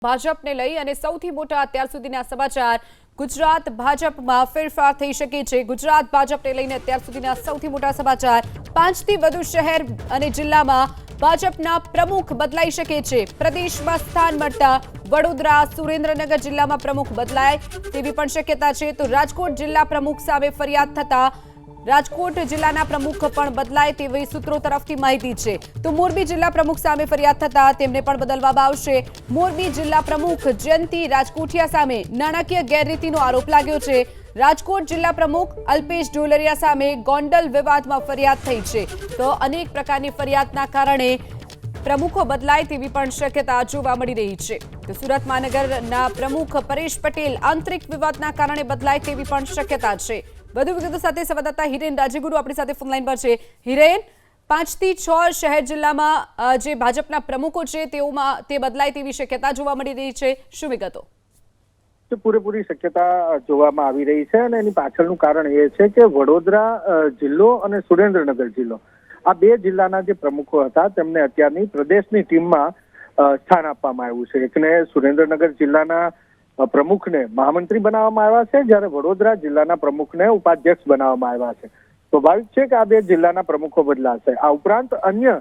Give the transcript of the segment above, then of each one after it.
ભાજપને લઈ અને સૌથી મોટા અત્યાર સુધીના સમાચાર ગુજરાત ભાજપમાં ફેરફાર થઈ શકે છે। ગુજરાત ભાજપને લઈને અત્યાર સુધીના સૌથી મોટા સમાચાર 5 થી વધુ શહેર અને જિલ્લામાં ભાજપના પ્રમુખ બદલાઈ શકે છે। પ્રદેશમાં સ્થાન મળતા વડોદરા સુરેન્દ્રનગર જિલ્લામાં પ્રમુખ બદલાય તેવી પણ શક્યતા છે। તો રાજકોટ જિલ્લા પ્રમુખ સામે ફરિયાદ થતા રાજકોટ જિલ્લાના પ્રમુખ પણ બદલાય તેવી સૂત્રો તરફથી માહિતી છે। તો મોરબી જિલ્લા પ્રમુખ સામે ફરિયાદ થતા તેમને પણ બદલવામાં આવશે। મોરબી જિલ્લા પ્રમુખ જયંતી રાજકોટિયા સામે નાણાકીય ગેરરીતિનો આરોપ લાગ્યો છે। રાજકોટ જિલ્લા પ્રમુખ અલ્પેશ ઢોલરિયા સામે ગોંડલ વિવાદમાં ફરિયાદ થઈ છે। તો અનેક પ્રકારની ફરિયાદના કારણે પ્રમુખો બદલાય તેવી પણ શક્યતા જોવા મળી રહી છે। તો સુરત મહાનગરના પ્રમુખ પરેશ પટેલ આંતરિક વિવાદના કારણે બદલાય તેવી પણ શક્યતા છે। વધુ વિગતો સાથે સંવાદદાતા હિરેન રાજ્યગુરુ આપણી સાથે ફોનલાઈન પર છે। હિરેન, 5 થી 6 શહેર જિલ્લામાં જે ભાજપના પ્રમુખો છે તેઓમાં તે બદલાય તેવી શક્યતા જોવા મળી રહી છે, શું વિગતો? પૂરેપૂરી શક્યતા જોવામાં આવી રહી છે અને એની પાછળનું કારણ એ છે કે વડોદરા જિલ્લો અને સુરેન્દ્રનગર જિલ્લો આ બે જિલ્લાના જે પ્રમુખો હતા તેમને અત્યારની પ્રદેશની ટીમમાં સ્થાન આપવામાં આવ્યું છે। એકને સુરેન્દ્રનગર જિલ્લાના પ્રમુખને મહામંત્રી બનાવવામાં આવ્યા છે, જ્યારે વડોદરા જિલ્લાના પ્રમુખને ઉપાધ્યક્ષ બનાવવામાં આવ્યા છે। સ્વાભાવિક છે કે આ બે જિલ્લાના પ્રમુખો બદલાશે। આ ઉપરાંત અન્ય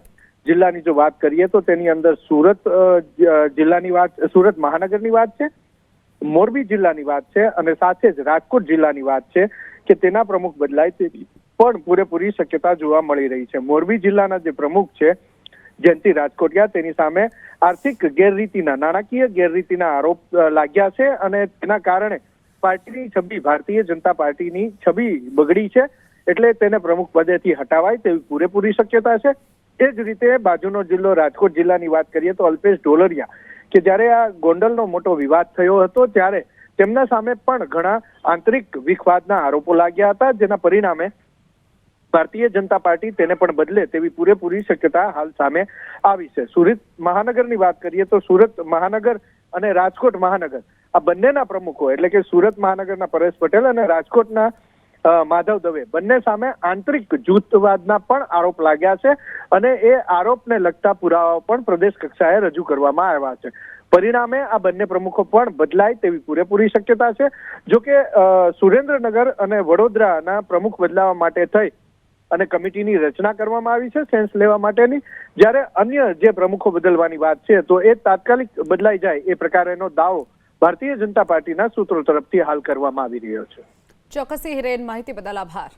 જિલ્લાની જો વાત કરીએ તો તેની અંદર સુરત જિલ્લાની વાત, સુરત મહાનગરની વાત છે, મોરબી જિલ્લાની વાત છે અને સાથે જ રાજકોટ જિલ્લાની વાત છે કે તેના પ્રમુખ બદલાય તેવી પણ પૂરેપૂરી શક્યતા જોવા મળી રહી છે। મોરબી જિલ્લાના જે પ્રમુખ છે જયંતી રાજકોટિયા, તેની સામે આર્થિક ગેરરીતિના, નાણાકીય ગેરરીતિના આરોપ લાગ્યા છે અને તેના કારણે પાર્ટીની છબી, ભારતીય જનતા પાર્ટીની છબી બગડી છે, એટલે તેને પ્રમુખ પદેથી હટાવાય તેવી પૂરેપૂરી શક્યતા છે। એ જ રીતે બાજુનો જિલ્લો રાજકોટ જિલ્લાની વાત કરીએ તો અલ્પેશ ઢોલરિયા, કે જ્યારે આ ગોંડલનો મોટો વિવાદ થયો હતો ત્યારે તેમના સામે પણ ઘણા આંતરિક વિખવાદના આરોપો લાગ્યા હતા, જેના પરિણામે ભારતીય જનતા પાર્ટી તેને પણ બદલે તેવી પૂરેપૂરી શક્યતા હાલ સામે આવી છે। સુરત મહાનગરની વાત કરીએ તો સુરત મહાનગર અને રાજકોટ મહાનગર આ બંનેના પ્રમુખો એટલે કે સુરત મહાનગરના પરેશ પટેલ અને રાજકોટના માધવ દવે બંને સામે આંતરિક જૂથવાદના પણ આરોપ લાગ્યા છે અને એ આરોપને લગતા પુરાવાઓ પણ પ્રદેશ કક્ષાએ રજૂ કરવામાં આવ્યા છે। પરિણામે આ બંને પ્રમુખો પણ બદલાય તેવી પૂરેપૂરી શક્યતા છે। જો કે સુરેન્દ્રનગર અને વડોદરાના પ્રમુખ બદલાવા માટે થઈ અને કમિટીની રચના કરવામાં આવી છે સેન્સ લેવા માટેની, જ્યારે અન્ય જે પ્રમુખો બદલવાની વાત છે તો એ તાત્કાલિક બદલાઈ જાય એ પ્રકારેનો દાવો ભારતીય જનતા પાર્ટીના સૂત્રો તરફથી હાલ કરવામાં આવી રહ્યો છે। ચોક્કસ હિરેન, માહિતી બદલ આભાર।